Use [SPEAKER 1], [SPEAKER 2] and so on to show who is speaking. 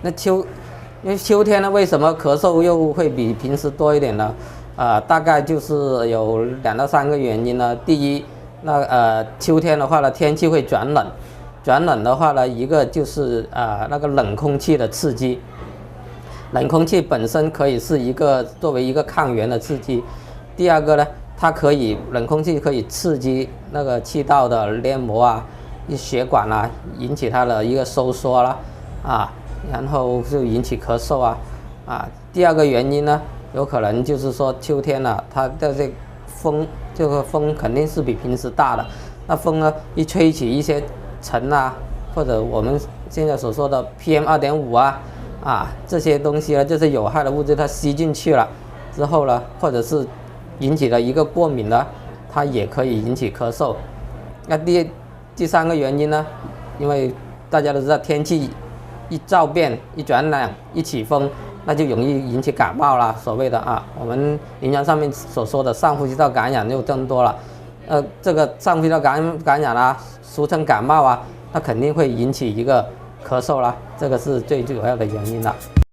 [SPEAKER 1] 那因为秋天呢，为什么咳嗽又会比平时多一点呢？大概就是有2到3个原因呢。第一，秋天的话呢，天气会转冷，转冷的话呢，一个就是那个冷空气的刺激，冷空气本身可以是作为一个抗原的刺激。第二个呢，冷空气可以刺激那个气道的黏膜啊、血管啊，引起它的一个收缩啦，然后就引起咳嗽第二个原因呢，有可能就是说秋天它的这个风肯定是比平时大的，那风呢一吹起一些尘或者我们现在所说的 PM2.5这些东西呢，就是有害的物质，它吸进去了之后呢，或者是引起了一个过敏呢，它也可以引起咳嗽。那第三个原因呢，因为大家都知道天气一骤变、一转冷、一起风，那就容易引起感冒啦。所谓的我们临床上面所说的上呼吸道感染就增多了。这个上呼吸道感染俗称感冒那肯定会引起一个咳嗽啦，这个是最主要的原因了。